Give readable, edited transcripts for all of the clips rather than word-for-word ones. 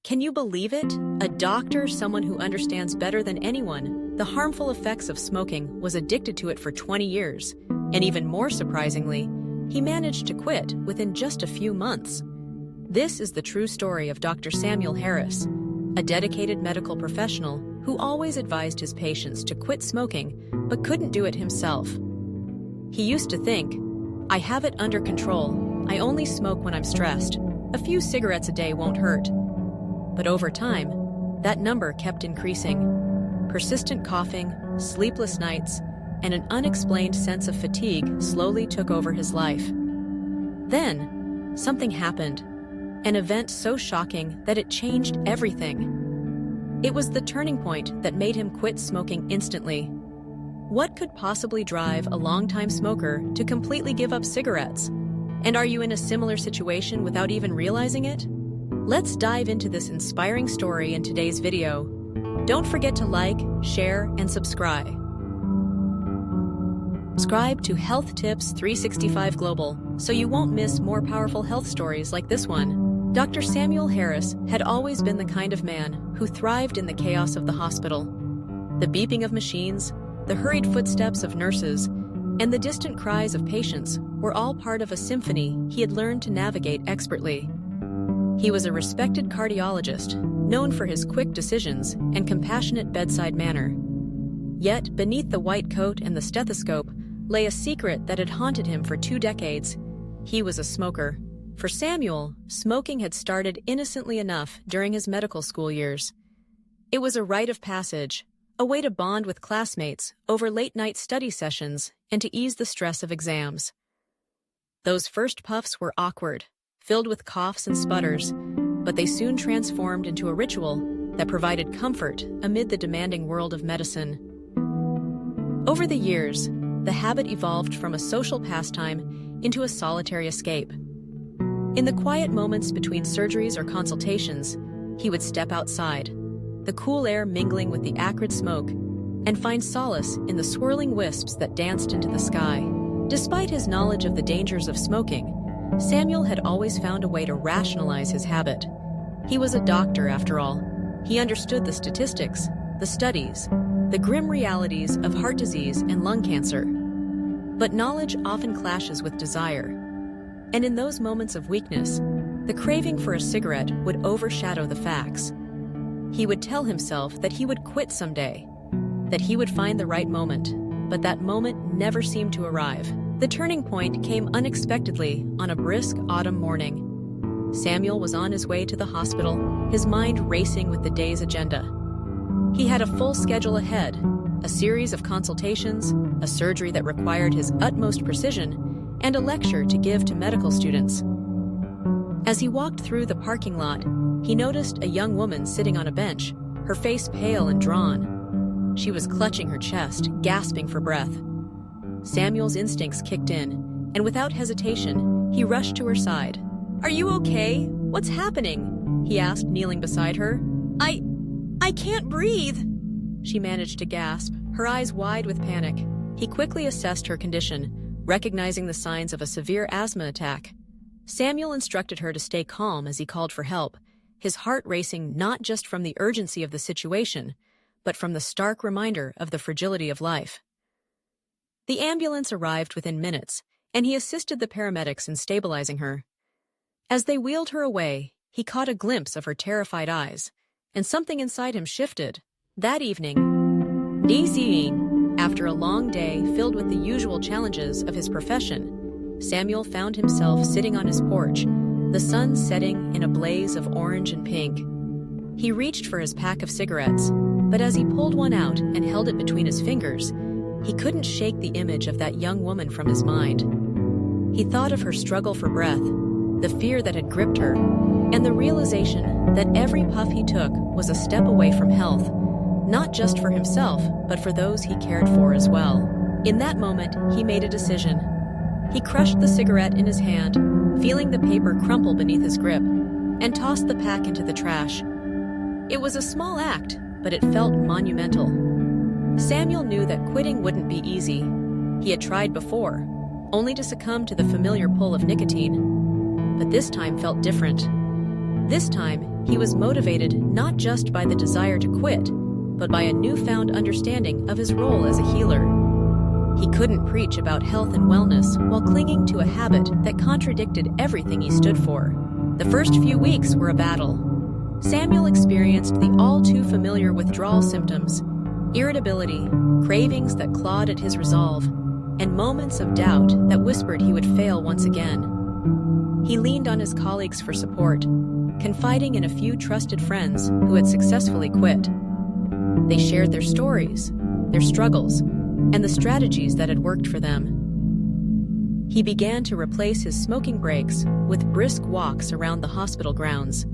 Can you believe it? A doctor, someone who understands better than anyone the harmful effects of smoking, was addicted to it for 20 years. And even more surprisingly, he managed to quit within just a few months. This is the true story of Dr. Samuel Harris, a dedicated medical professional who always advised his patients to quit smoking but couldn't do it himself. He used to think, "I have it under control. I only smoke when I'm stressed. A few cigarettes a day won't hurt." But over time, that number kept increasing. Persistent coughing, sleepless nights, and an unexplained sense of fatigue slowly took over his life. Then, something happened, an event so shocking that it changed everything. It was the turning point that made him quit smoking instantly. What could possibly drive a longtime smoker to completely give up cigarettes? And are you in a similar situation without even realizing it? Let's dive into this inspiring story in today's video. Don't forget to like, share, and subscribe. Subscribe to Health Tips 365 Global so you won't miss more powerful health stories like this one. Dr. Samuel Harris had always been the kind of man who thrived in the chaos of the hospital. The beeping of machines, the hurried footsteps of nurses, and the distant cries of patients were all part of a symphony he had learned to navigate expertly. He was a respected cardiologist, known for his quick decisions and compassionate bedside manner. Yet, beneath the white coat and the stethoscope lay a secret that had haunted him for 2 decades. He was a smoker. For Samuel, smoking had started innocently enough during his medical school years. It was a rite of passage, a way to bond with classmates over late-night study sessions and to ease the stress of exams. Those first puffs were awkward, filled with coughs and sputters, but they soon transformed into a ritual that provided comfort amid the demanding world of medicine. Over the years, the habit evolved from a social pastime into a solitary escape. In the quiet moments between surgeries or consultations, he would step outside, the cool air mingling with the acrid smoke, and find solace in the swirling wisps that danced into the sky. Despite his knowledge of the dangers of smoking, Samuel had always found a way to rationalize his habit. He was a doctor, after all. He understood the statistics, the studies, the grim realities of heart disease and lung cancer. But knowledge often clashes with desire. And in those moments of weakness, the craving for a cigarette would overshadow the facts. He would tell himself that he would quit someday, that he would find the right moment, but that moment never seemed to arrive. The turning point came unexpectedly on a brisk autumn morning. Samuel was on his way to the hospital, his mind racing with the day's agenda. He had a full schedule ahead, a series of consultations, a surgery that required his utmost precision, and a lecture to give to medical students. As he walked through the parking lot, he noticed a young woman sitting on a bench, her face pale and drawn. She was clutching her chest, gasping for breath. Samuel's instincts kicked in, and without hesitation, he rushed to her side. "Are you okay? What's happening?" he asked, kneeling beside her. I can't breathe," she managed to gasp, her eyes wide with panic. He quickly assessed her condition, recognizing the signs of a severe asthma attack. Samuel instructed her to stay calm as he called for help, his heart racing not just from the urgency of the situation, but from the stark reminder of the fragility of life. The ambulance arrived within minutes, and he assisted the paramedics in stabilizing her. As they wheeled her away, he caught a glimpse of her terrified eyes, and something inside him shifted. That evening, after a long day filled with the usual challenges of his profession, Samuel found himself sitting on his porch, the sun setting in a blaze of orange and pink. He reached for his pack of cigarettes, but as he pulled one out and held it between his fingers, he couldn't shake the image of that young woman from his mind. He thought of her struggle for breath, the fear that had gripped her, and the realization that every puff he took was a step away from health, not just for himself, but for those he cared for as well. In that moment, he made a decision. He crushed the cigarette in his hand, feeling the paper crumple beneath his grip, and tossed the pack into the trash. It was a small act, but it felt monumental. Samuel knew that quitting wouldn't be easy. He had tried before, only to succumb to the familiar pull of nicotine. But this time felt different. This time, He was motivated not just by the desire to quit, but by a newfound understanding of his role as a healer. He couldn't preach about health and wellness while clinging to a habit that contradicted everything he stood for. The first few weeks were a battle. Samuel experienced the all-too-familiar withdrawal symptoms, irritability, cravings that clawed at his resolve, and moments of doubt that whispered he would fail once again. He leaned on his colleagues for support, confiding in a few trusted friends who had successfully quit. They shared their stories, their struggles, and the strategies that had worked for them. He began to replace his smoking breaks with brisk walks around the hospital grounds,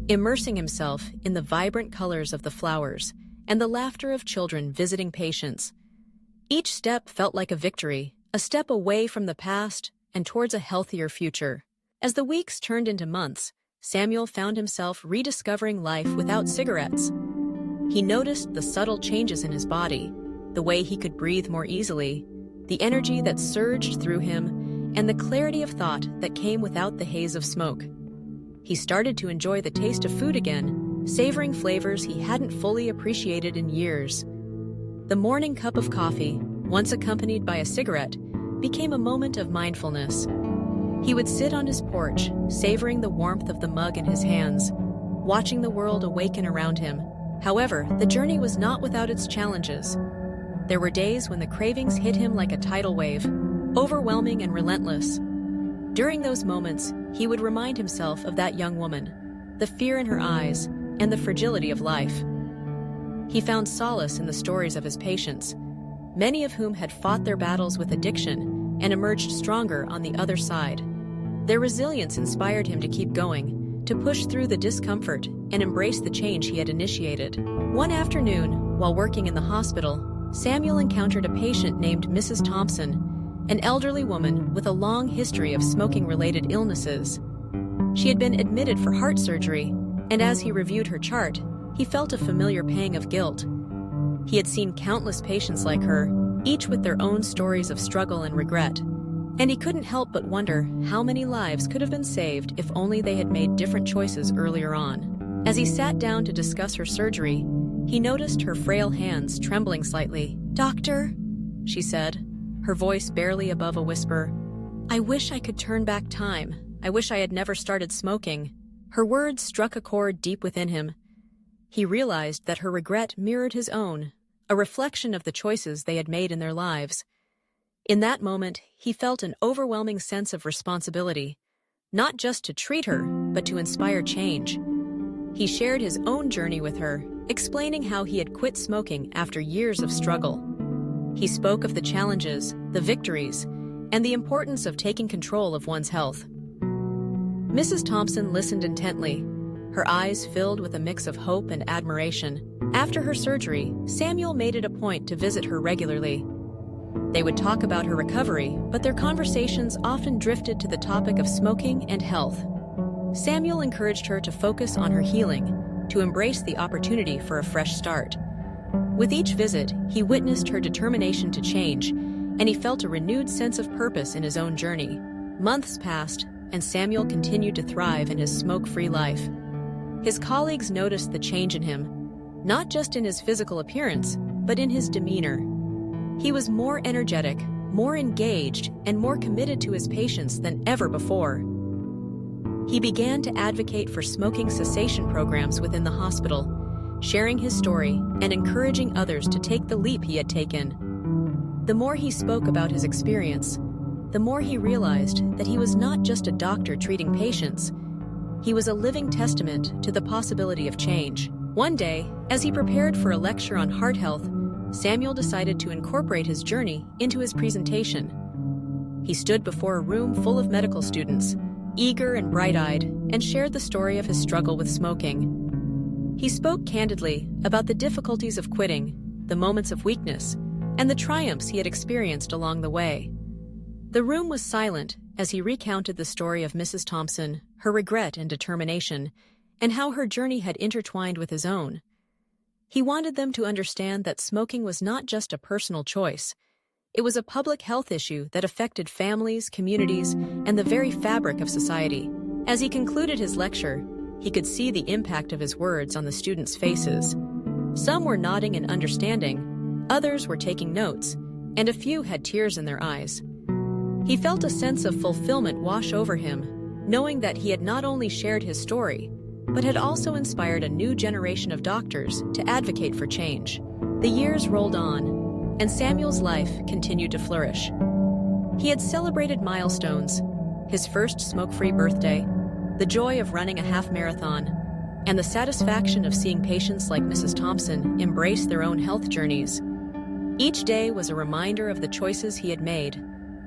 immersing himself in the vibrant colors of the flowers and the laughter of children visiting patients. Each step felt like a victory, a step away from the past and towards a healthier future. As the weeks turned into months, Samuel found himself rediscovering life without cigarettes. He noticed the subtle changes in his body, the way he could breathe more easily, the energy that surged through him, and the clarity of thought that came without the haze of smoke. He started to enjoy the taste of food again, savoring flavors he hadn't fully appreciated in years. The morning cup of coffee, once accompanied by a cigarette, became a moment of mindfulness. He would sit on his porch, savoring the warmth of the mug in his hands, watching the world awaken around him. However, the journey was not without its challenges. There were days when the cravings hit him like a tidal wave, overwhelming and relentless. During those moments, he would remind himself of that young woman, the fear in her eyes, and the fragility of life. He found solace in the stories of his patients, many of whom had fought their battles with addiction and emerged stronger on the other side. Their resilience inspired him to keep going, to push through the discomfort and embrace the change he had initiated. One afternoon, while working in the hospital, Samuel encountered a patient named Mrs. Thompson, an elderly woman with a long history of smoking-related illnesses. She had been admitted for heart surgery, and as he reviewed her chart, he felt a familiar pang of guilt. He had seen countless patients like her, each with their own stories of struggle and regret, and he couldn't help but wonder how many lives could have been saved if only they had made different choices earlier on. As he sat down to discuss her surgery, he noticed her frail hands trembling slightly. "Doctor," she said, her voice barely above a whisper, "I wish I could turn back time. I wish I had never started smoking." Her words struck a chord deep within him. He realized that her regret mirrored his own, a reflection of the choices they had made in their lives. In that moment, he felt an overwhelming sense of responsibility, not just to treat her, but to inspire change. He shared his own journey with her, explaining how he had quit smoking after years of struggle. He spoke of the challenges, the victories, and the importance of taking control of one's health. Mrs. Thompson listened intently, her eyes filled with a mix of hope and admiration. After her surgery, Samuel made it a point to visit her regularly. They would talk about her recovery, but their conversations often drifted to the topic of smoking and health. Samuel encouraged her to focus on her healing, to embrace the opportunity for a fresh start. With each visit, he witnessed her determination to change, and he felt a renewed sense of purpose in his own journey. Months passed, and Samuel continued to thrive in his smoke-free life. His colleagues noticed the change in him, not just in his physical appearance, but in his demeanor. He was more energetic, more engaged, and more committed to his patients than ever before. He began to advocate for smoking cessation programs within the hospital, sharing his story and encouraging others to take the leap he had taken. The more he spoke about his experience, the more he realized that he was not just a doctor treating patients. He was a living testament to the possibility of change. One day, as he prepared for a lecture on heart health, Samuel decided to incorporate his journey into his presentation. He stood before a room full of medical students, eager and bright-eyed, and shared the story of his struggle with smoking. He spoke candidly about the difficulties of quitting, the moments of weakness, and the triumphs he had experienced along the way. The room was silent as he recounted the story of Mrs. Thompson, her regret and determination, and how her journey had intertwined with his own. He wanted them to understand that smoking was not just a personal choice. It was a public health issue that affected families, communities, and the very fabric of society. As he concluded his lecture, he could see the impact of his words on the students' faces. Some were nodding and understanding, others were taking notes, and a few had tears in their eyes. He felt a sense of fulfillment wash over him, knowing that he had not only shared his story, but had also inspired a new generation of doctors to advocate for change. The years rolled on, and Samuel's life continued to flourish. He had celebrated milestones: his first smoke-free birthday, the joy of running a half marathon, and the satisfaction of seeing patients like Mrs. Thompson embrace their own health journeys. Each day was a reminder of the choices he had made,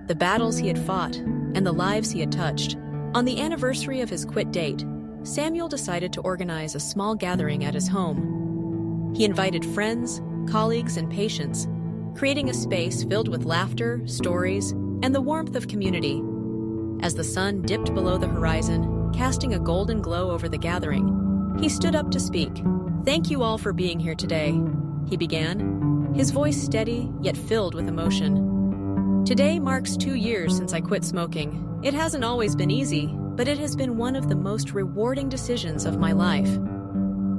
the battles he had fought, and the lives he had touched. On the anniversary of his quit date, Samuel decided to organize a small gathering at his home. He invited friends, colleagues, and patients, creating a space filled with laughter, stories, and the warmth of community. As the sun dipped below the horizon, casting a golden glow over the gathering, he stood up to speak. "Thank you all for being here today," he began, his voice steady yet filled with emotion. "Today marks 2 years since I quit smoking. It hasn't always been easy, but it has been one of the most rewarding decisions of my life.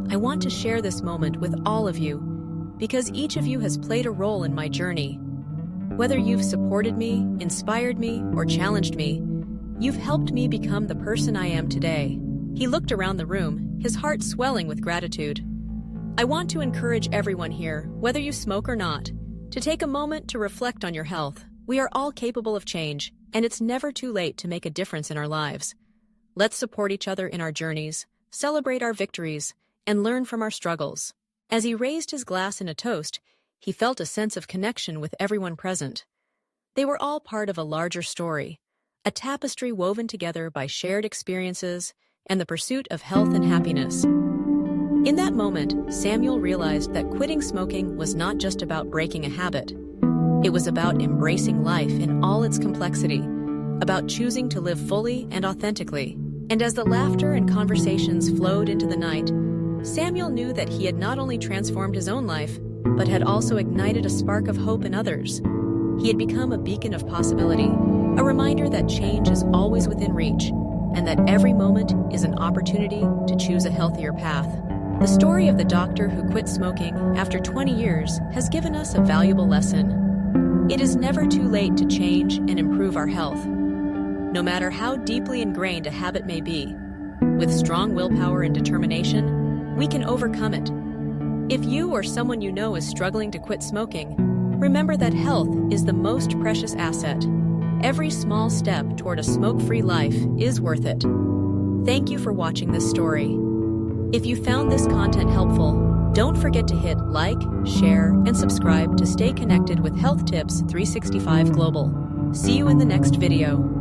I want to share this moment with all of you, because each of you has played a role in my journey. Whether you've supported me, inspired me, or challenged me, you've helped me become the person I am today." He looked around the room, his heart swelling with gratitude. "I want to encourage everyone here, whether you smoke or not, to take a moment to reflect on your health. We are all capable of change, and it's never too late to make a difference in our lives. Let's support each other in our journeys, celebrate our victories, and learn from our struggles." As he raised his glass in a toast, he felt a sense of connection with everyone present. They were all part of a larger story, a tapestry woven together by shared experiences and the pursuit of health and happiness. In that moment, Samuel realized that quitting smoking was not just about breaking a habit. It was about embracing life in all its complexity, about choosing to live fully and authentically. And as the laughter and conversations flowed into the night, Samuel knew that he had not only transformed his own life, but had also ignited a spark of hope in others. He had become a beacon of possibility, a reminder that change is always within reach, and that every moment is an opportunity to choose a healthier path. The story of the doctor who quit smoking after 20 years has given us a valuable lesson. It is never too late to change and improve our health, no matter how deeply ingrained a habit may be. With strong willpower and determination, we can overcome it. If you or someone you know is struggling to quit smoking, remember that health is the most precious asset. Every small step toward a smoke-free life is worth it. Thank you for watching this story. If you found this content helpful, don't forget to hit like, share, and subscribe to stay connected with Health Tips 365 Global. See you in the next video.